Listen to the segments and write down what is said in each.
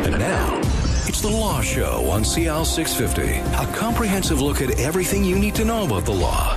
And now, it's The Law Show on CL 650. A comprehensive look at everything you need to know about the law.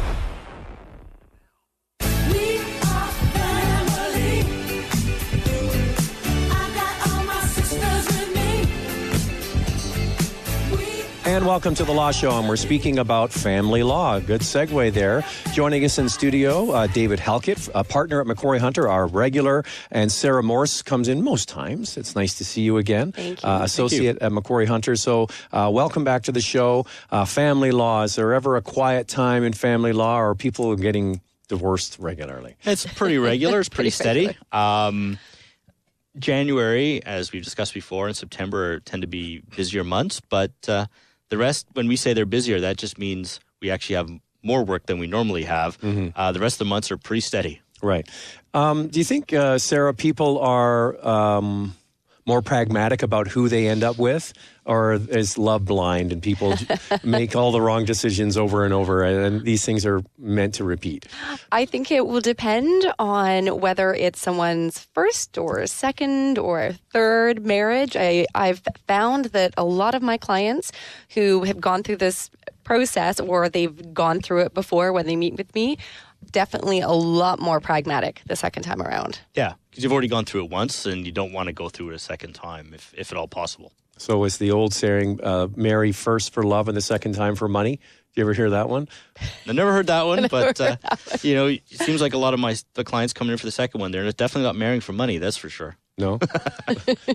And welcome to The Law Show, and we're speaking about family law. Good segue there. Joining us in studio, David Halkett, a partner at McQuarrie Hunter, our regular, and Sarah Morse comes in most times. It's nice to see you again. Thank you. Associate at McQuarrie Hunter. So welcome back to the show. Family law, is there ever a quiet time in family law, or are people getting divorced regularly? It's pretty regular. It's pretty steady. January, as we've discussed before, and September tend to be busier months, but the rest, when we say they're busier, that just means we actually have more work than we normally have. Mm-hmm. The rest of the months are pretty steady. Right. Do you think, Sarah, people are more pragmatic about who they end up with, or is love blind and people make all the wrong decisions over and over, and these things are meant to repeat? I think it will depend on whether it's someone's first or second or third marriage. I've found that a lot of my clients who have gone through this process, or they've gone through it before when they meet with me, definitely a lot more pragmatic the second time around. Yeah, because you've already gone through it once and you don't want to go through it a second time, if at all possible. So it's the old saying, marry first for love and the second time for money. Do you ever hear that one? I never heard that one, but you know, it seems like a lot of the clients coming in for the second one, they're definitely not marrying for money, that's for sure. No?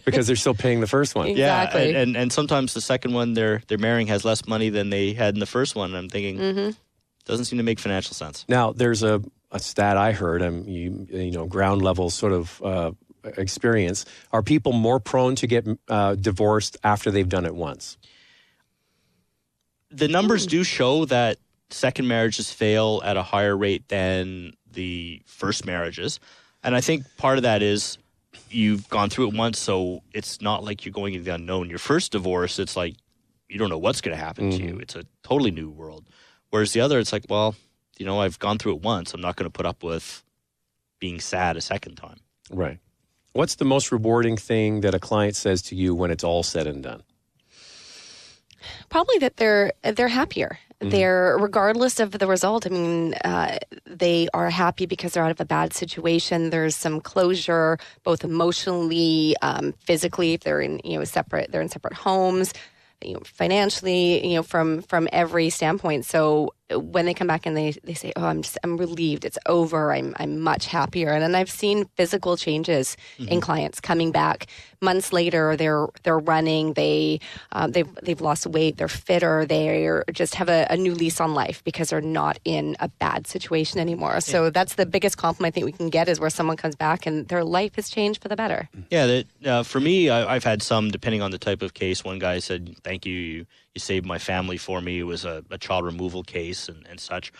Because they're still paying the first one. Exactly. Yeah, and sometimes the second one they're marrying has less money than they had in the first one. I'm thinking, doesn't seem to make financial sense. Now, there's a stat I heard, you know, ground level sort of experience. Are people more prone to get divorced after they've done it once? The numbers do show that second marriages fail at a higher rate than the first marriages. And I think part of that is you've gone through it once, so it's not like you're going into the unknown. Your first divorce, it's like you don't know what's going to happen to you. It's a totally new world. Whereas the other, it's like, well, you know, I've gone through it once. I'm not going to put up with being sad a second time. Right. What's the most rewarding thing that a client says to you when it's all said and done? Probably that they're happier. They're, regardless of the result, I mean, they are happy because they're out of a bad situation. There's some closure, both emotionally, physically, if they're in, they're in separate homes, financially, from every standpoint. So when they come back and they say, "Oh, I'm relieved. It's over. I'm much happier." And then I've seen physical changes in clients coming back months later. They're running. They've lost weight. They're fitter. They just have a new lease on life because they're not in a bad situation anymore. So that's the biggest compliment I think we can get, is where someone comes back and their life has changed for the better. Yeah. For me, I've had some, depending on the type of case. One guy said, "Thank you. You saved my family for me." It was a child removal case and such.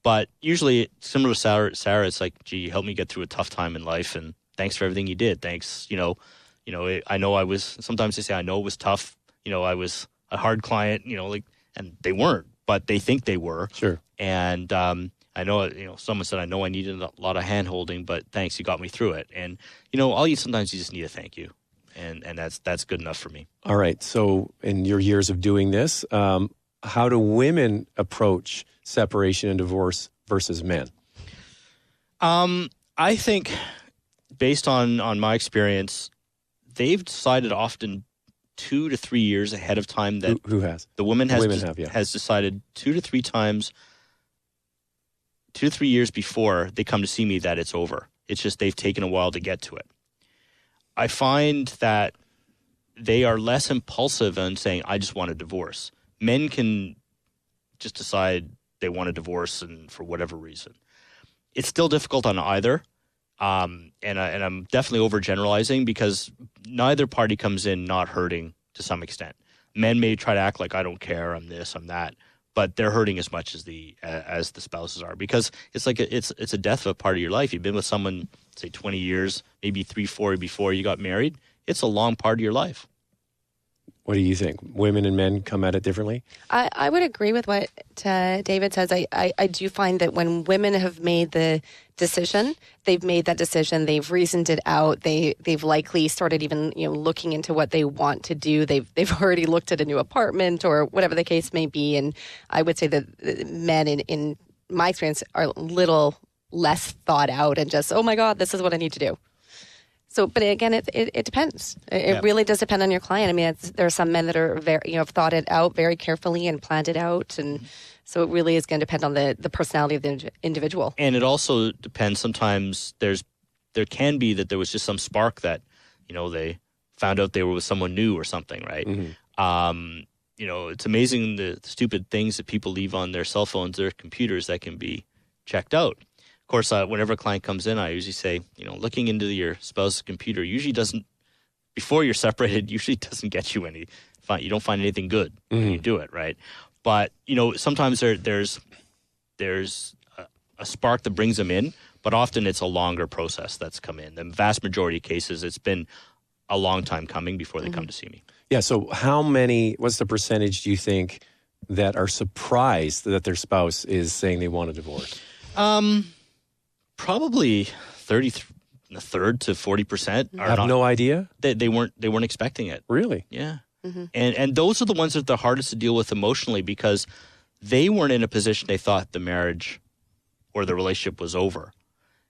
But usually, similar to Sarah, it's like, gee, you helped me get through a tough time in life, and thanks for everything you did. Thanks, I know sometimes they say, I know it was tough. I was a hard client, and they weren't, but they think they were. Sure. And I know, someone said, I know I needed a lot of hand-holding, but thanks, you got me through it. And, sometimes you just need a thank you. And that's good enough for me. All right. So in your years of doing this, how do women approach separation and divorce versus men? I think, based on my experience, they've decided often 2 to 3 years ahead of time that who has? The women has decided 2 to 3 times, 2 to 3 years before they come to see me, that it's over. It's just they've taken a while to get to it. I find that they are less impulsive in saying, I just want a divorce. Men can just decide they want a divorce, and for whatever reason. It's still difficult on either. And I'm definitely overgeneralizing, because neither party comes in not hurting to some extent. Men may try to act like, I don't care, I'm this, I'm that, but they're hurting as much as the spouses are, because it's like it's a death of a part of your life. You've been with someone, say, 20 years, maybe 3-4 before you got married. It's a long part of your life. What do you think? Women and men come at it differently? I would agree with what David says. I do find that when women have made the decision, they've made that decision, they've reasoned it out, they've likely started even looking into what they want to do. They've already looked at a new apartment or whatever the case may be. And I would say that men, in my experience, are a little less thought out and just, oh my God, this is what I need to do. So, but again, it depends. It really does depend on your client. I mean, there are some men that are very, have thought it out very carefully and planned it out, and so it really is going to depend on the personality of the individual. And it also depends. Sometimes there can be that there was just some spark that, they found out they were with someone new or something, right? Mm-hmm. It's amazing the stupid things that people leave on their cell phones, their computers that can be checked out. Of course, whenever a client comes in, I usually say, looking into your spouse's computer usually doesn't, before you're separated, usually doesn't get you any, you don't find anything good when you do it, right? But, sometimes there's a spark that brings them in, but often it's a longer process that's come in. The vast majority of cases, it's been a long time coming before they come to see me. Yeah, so what's the percentage do you think that are surprised that their spouse is saying they want a divorce? Probably 33 a third to 40% are have no idea. They weren't expecting it. Really? Yeah. Mm-hmm. And those are the ones that are the hardest to deal with emotionally because they weren't in a position they thought the marriage or the relationship was over.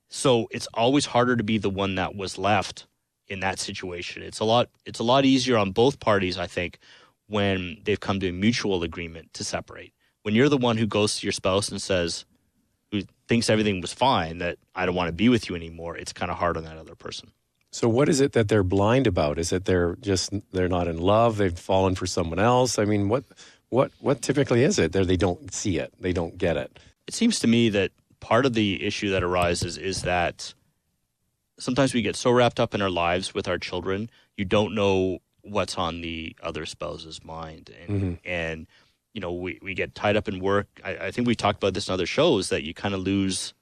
So it's always harder to be the one that was left in that situation. It's a lot easier on both parties, I think, when they've come to a mutual agreement to separate. When you're the one who goes to your spouse and says, who thinks everything was fine, that I don't want to be with you anymore, it's kind of hard on that other person. So what is it that they're blind about? Is it they're not in love, they've fallen for someone else? I mean, what typically is it? They don't see it, they don't get it. It seems to me that part of the issue that arises is that sometimes we get so wrapped up in our lives with our children, you don't know what's on the other spouse's mind. And you know, we get tied up in work. I think we talked about this in other shows, that you kind of lose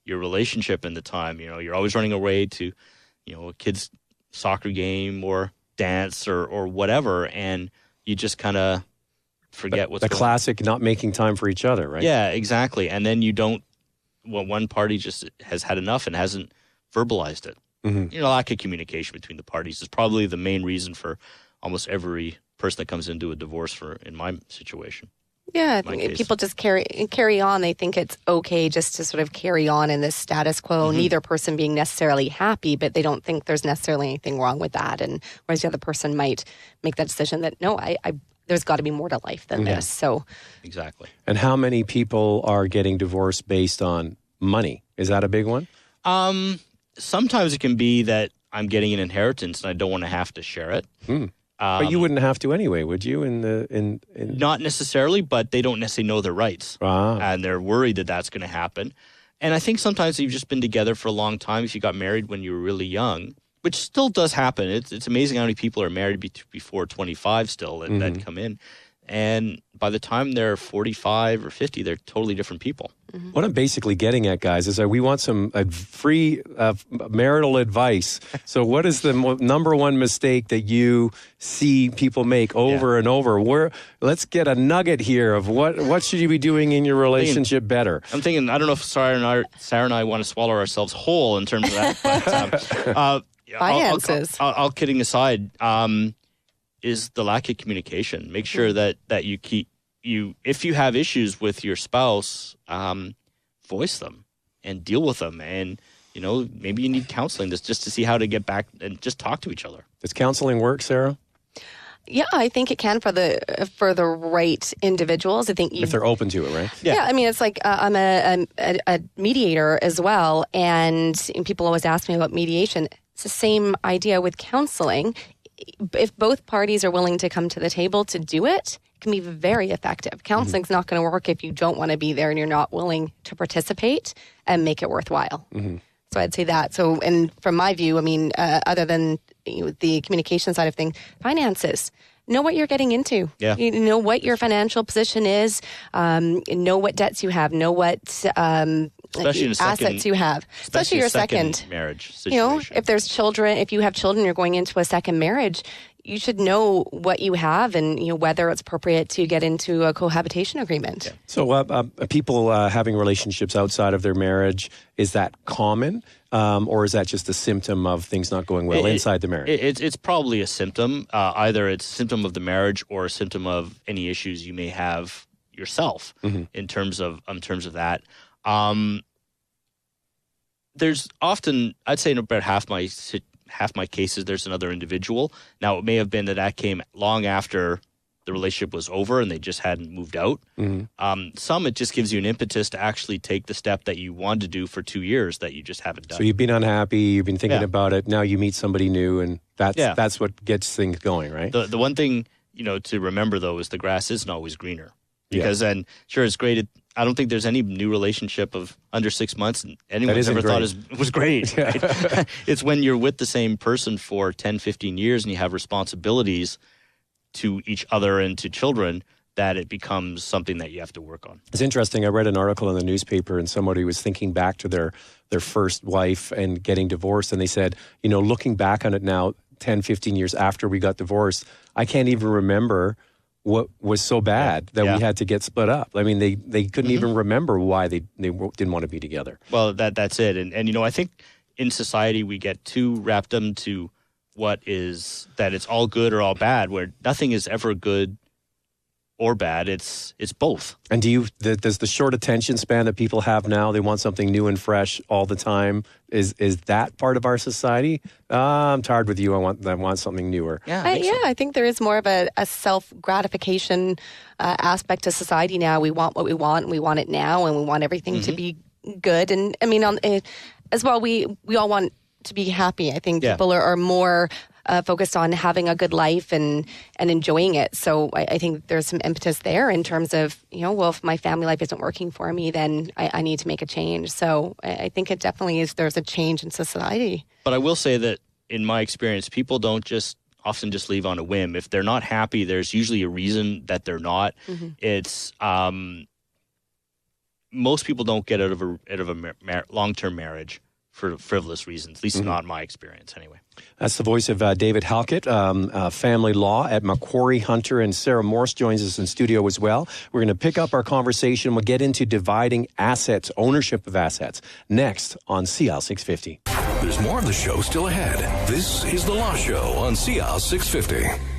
your relationship in the time. You know, you're always running away to, you know, a kid's soccer game or dance or whatever, and you just kind of forget what's going on. The classic not making time for each other, right? Yeah, exactly. And then one party just has had enough and hasn't verbalized it. Mm-hmm. You know, lack of communication between the parties is probably the main reason for almost every person that comes into a divorce in my situation. Yeah, I think people just carry on. They think it's okay just to sort of carry on in this status quo, mm-hmm. neither person being necessarily happy, but they don't think there's necessarily anything wrong with that. And whereas the other person might make that decision that, no, there's got to be more to life than this. So exactly. And how many people are getting divorced based on money? Is that a big one? Sometimes it can be that I'm getting an inheritance and I don't want to have to share it. But you wouldn't have to anyway, would you? Not necessarily, but they don't necessarily know their rights. And they're worried that that's going to happen. And I think sometimes you've just been together for a long time. If you got married when you were really young, which still does happen. It's amazing how many people are married before 25 still that come in. And by the time they're 45 or 50, they're totally different people. Mm-hmm. What I'm basically getting at, guys, is that we want some free marital advice. So what is the number one mistake that you see people make over and over? Let's get a nugget here of what should you be doing in your relationship better? I'm thinking, I don't know if Sarah and I want to swallow ourselves whole in terms of that. But, finances. All kidding aside, is the lack of communication. Make sure that you if you have issues with your spouse, voice them and deal with them. And, you know, maybe you need counseling just to see how to get back and just talk to each other. Does counseling work, Sarah? Yeah, I think it can for the right individuals. I think if they're open to it, right? Yeah, I mean, it's like I'm a mediator as well, and people always ask me about mediation. It's the same idea with counseling. If both parties are willing to come to the table to do it, it can be very effective. Counseling's not going to work if you don't want to be there and you're not willing to participate and make it worthwhile. Mm-hmm. So I'd say that. So, and from my view, I mean, other than the communication side of things, finances. Know what you're getting into. Yeah. You know what your financial position is. Know what debts you have. Know what assets you have. Especially your second marriage situation. You know, if there's children, if you have children, you're going into a second marriage. you should know what you have and whether it's appropriate to get into a cohabitation agreement. Yeah. So people having relationships outside of their marriage, is that common? Or is that just a symptom of things not going well inside the marriage? It's probably a symptom. Either it's a symptom of the marriage or a symptom of any issues you may have yourself in terms of that. There's often, I'd say in about half my cases, there's another individual. Now, it may have been that came long after the relationship was over and they just hadn't moved out. Some, it just gives you an impetus to actually take the step that you wanted to do for 2 years that you just haven't done. So you've been unhappy, you've been thinking about it, now you meet somebody new, and that's what gets things going, right? The one thing, to remember, though, is the grass isn't always greener. Because then, sure, it's great. I don't think there's any new relationship of under 6 months anyone's ever thought was great. Right? It's when you're with the same person for 10, 15 years and you have responsibilities to each other and to children that it becomes something that you have to work on. It's interesting. I read an article in the newspaper and somebody was thinking back to their first wife and getting divorced. And they said, looking back on it now, 10, 15 years after we got divorced, I can't even remember what was so bad that we had to get split up. I mean, they couldn't even remember why they didn't want to be together. Well, that's it. And I think in society we get too wrapped into what is that it's all good or all bad, where nothing is ever good or bad. It's both. And does the short attention span that people have now, they want something new and fresh all the time, is that part of our society? I'm tired with you. I want something newer. Yeah, I think there is more of a self-gratification aspect to society now. We want what we want, and we want it now, and we want everything to be good. And I mean, as well, we all want to be happy. I think people are more focused on having a good life and enjoying it. So I think there's some impetus there in terms of, if my family life isn't working for me, then I need to make a change. So I think it definitely is, there's a change in society. But I will say that in my experience, people don't often just leave on a whim. If they're not happy, there's usually a reason that they're not. It's most people don't get out of a long-term marriage for frivolous reasons, at least not in my experience anyway. That's the voice of David Halkett, family law at Macquarie Hunter, and Sarah Morse joins us in studio as well. We're going to pick up our conversation. We'll get into dividing assets, ownership of assets, next on CL 650. There's more of the show still ahead. This is The Law Show on CL 650.